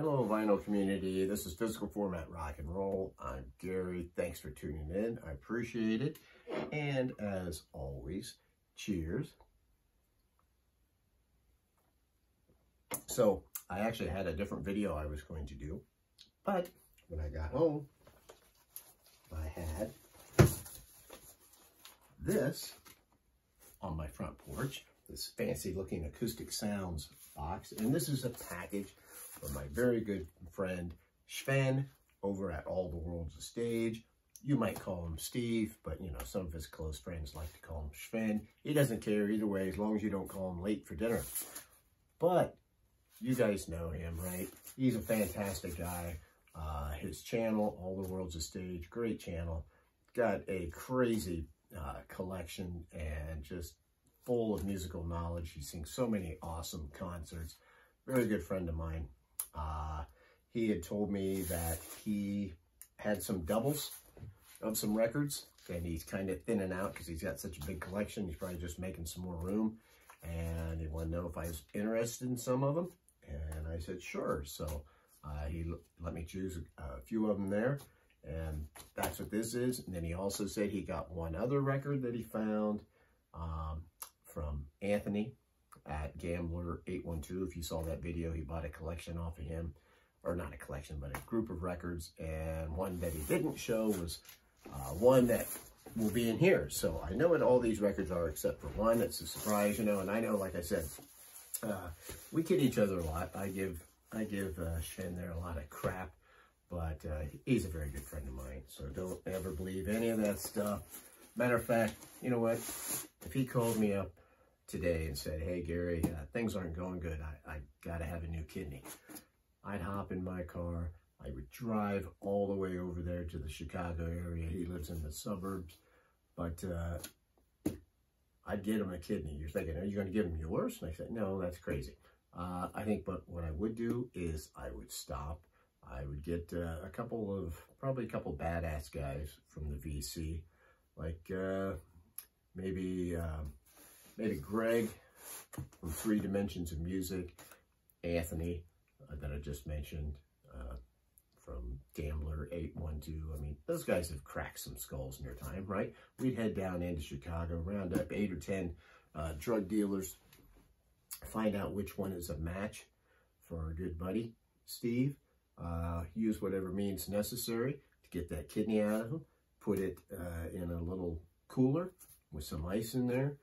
Hello, vinyl community. This is Physical Format Rock and Roll. I'm Gary. Thanks for tuning in. I appreciate it. And as always, cheers. So, I actually had a different video I was going to do, but when I got home, I had this on my front porch, this fancy looking acoustic sounds box. And this is a package from my very good friend Sven over at All the World's a Stage. You might call him Steve, but you know, some of his close friends like to call him Sven. He doesn't care either way, as long as you don't call him late for dinner. But you guys know him, right? He's a fantastic guy. His channel, All the World's a Stage, great channel. Got a crazy collection and just full of musical knowledge. He sings so many awesome concerts. Very good friend of mine. He had told me that he had some doubles of some records, and he's kind of thinning out because he's got such a big collection. He's probably just making some more room, and he wanted to know if I was interested in some of them, and I said sure. So he let me choose a few of them there, and that's what this is. And then he also said he got one other record that he found from Anthony at Gambler 812. If you saw that video, he bought a collection off of him, or not a collection, but a group of records. And one that he didn't show was one that will be in here. So I know what all these records are except for one. It's a surprise, you know. And I know, like I said, we kid each other a lot. I give Shen there a lot of crap, but he's a very good friend of mine. So don't ever believe any of that stuff. Matter of fact, you know what? If he called me up today and said, hey, Gary, things aren't going good. I got to have a new kidney. I'd hop in my car. I would drive all the way over there to the Chicago area. He lives in the suburbs. But I'd get him a kidney. You're thinking, are you going to give him yours? And I said, no, that's crazy. I think, but what I would do is I would stop. I would get probably a couple badass guys from the VC, like maybe Greg from 3 Dimensions of Music, Anthony that I just mentioned from Gambler 812. I mean, those guys have cracked some skulls in their time, right? We'd head down into Chicago, round up 8 or 10 drug dealers, find out which one is a match for our good buddy Steve, use whatever means necessary to get that kidney out of him, put it in a little cooler with some ice in there,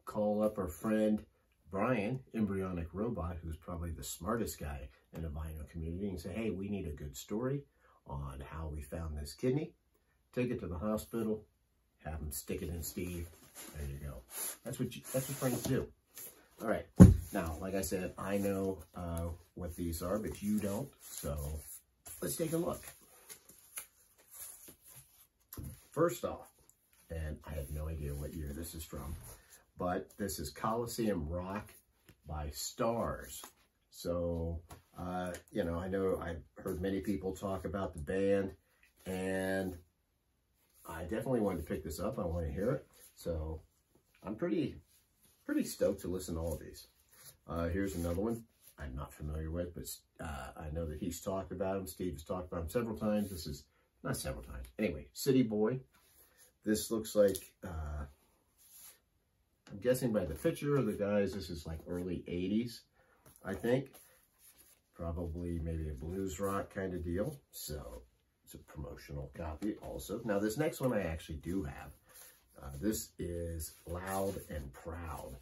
call up our friend Brian, Embryonic Robot, who's probably the smartest guy in the vinyl community, and say, hey, we need a good story on how we found this kidney. Take it to the hospital, have them stick it in Steve. There you go. That's what friends do. All right. Now, like I said, I know what these are, but you don't. So let's take a look. First off, and I have no idea what year this is from, but this is Coliseum Rock by Stars. So, you know, I know I've heard many people talk about the band, and I definitely wanted to pick this up. I want to hear it. So I'm pretty stoked to listen to all of these. Here's another one I'm not familiar with, but I know that he's talked about him. Steve has talked about him several times. This is, not several times. Anyway, City Boy. This looks like, I'm guessing by the picture of the guys, this is like early 80s, I think. Probably maybe a blues rock kind of deal. So it's a promotional copy also. Now this next one I actually do have. This is Loud and Proud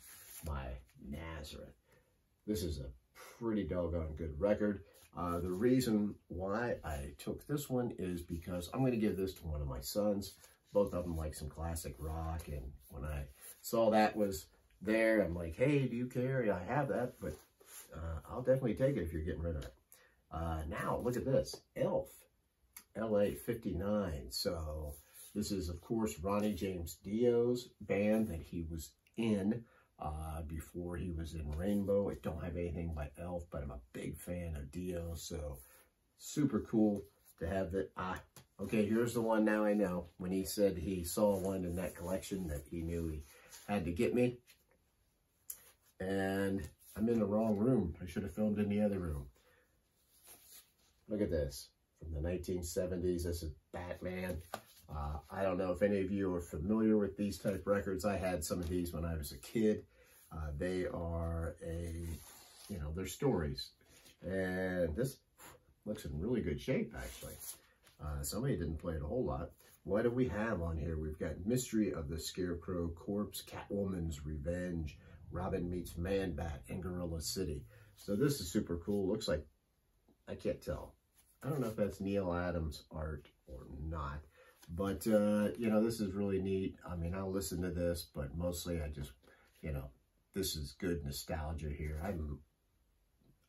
by Nazareth. This is a pretty doggone good record. The reason why I took this one is because I'm going to give this to one of my sons. Both of them like some classic rock, and when I saw that was there, I'm like, hey, do you care? I have that, but I'll definitely take it if you're getting rid of it. Now, look at this. Elf, LA 59. So this is, of course, Ronnie James Dio's band that he was in before he was in Rainbow. I don't have anything by Elf, but I'm a big fan of Dio, so super cool to have that. Okay, here's the one now I know. When he said he saw one in that collection that he knew he had to get me. And I'm in the wrong room. I should have filmed in the other room. Look at this. From the 1970s. This is Batman. I don't know if any of you are familiar with these type records. I had some of these when I was a kid. They are they're stories. And this looks in really good shape, actually. Somebody didn't play it a whole lot. What do we have on here? We've got Mystery of the Scarecrow, Corpse, Catwoman's Revenge, Robin Meets Man-Bat, and Gorilla City. So this is super cool. Looks like, I can't tell. I don't know if that's Neil Adams' art or not. But, this is really neat. I mean, I'll listen to this, but mostly I just, this is good nostalgia here.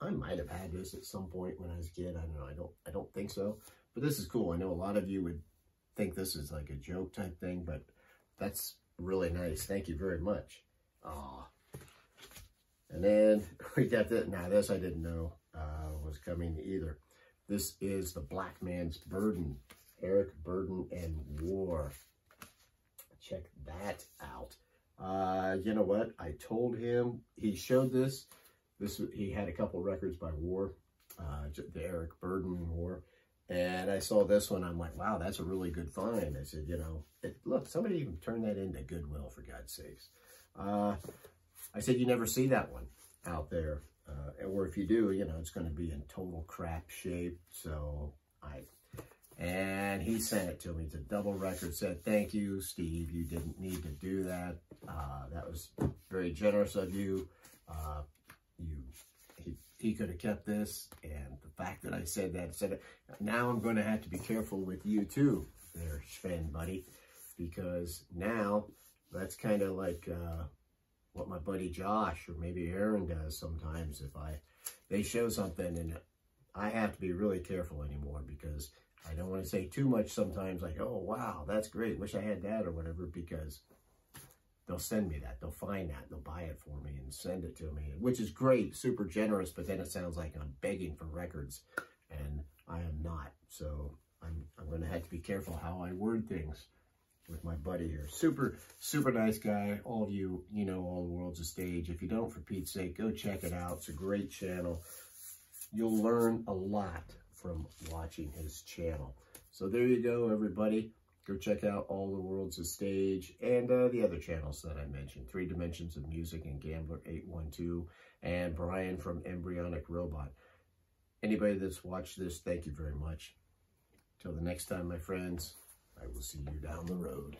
I might have had this at some point when I was a kid. I don't know. I don't think so. But this is cool. I know a lot of you would think this is like a joke type thing, but that's really nice. Thank you very much. And then we got this. Now this I didn't know was coming either. This is The Black Man's Burden, Eric Burden and War. Check that out. You know what? I told him, he showed this. He had a couple records by War, the Eric Burden War. And I saw this one. I'm like, wow, that's a really good find. I said, look, somebody even turned that into Goodwill, for God's sakes. I said, you never see that one out there. Or if you do, it's going to be in total crap shape. So and he sent it to me. It's a double record. Said, thank you, Steve. You didn't need to do that. That was very generous of you. He could have kept this, and the fact that I said that, now I'm going to have to be careful with you too, there, Sven, buddy, because now that's kind of like what my buddy Josh or maybe Aaron does sometimes. If they show something, and I have to be really careful anymore because I don't want to say too much sometimes, like, oh wow, that's great, wish I had that or whatever, because they'll send me that. They'll find that. They'll buy it for me and send it to me, which is great, super generous, but then it sounds like I'm begging for records, and I am not. So I'm going to have to be careful how I word things with my buddy here. Super, super nice guy. All of you, All the World's a Stage. If you don't, for Pete's sake, go check it out. It's a great channel. You'll learn a lot from watching his channel. So there you go, everybody. Go check out All the World's a Stage and the other channels that I mentioned. 3 Dimensions of Music and Gambler 812 and Brian from Embryonic Robot. Anybody that's watched this, thank you very much. Till the next time, my friends, I will see you down the road.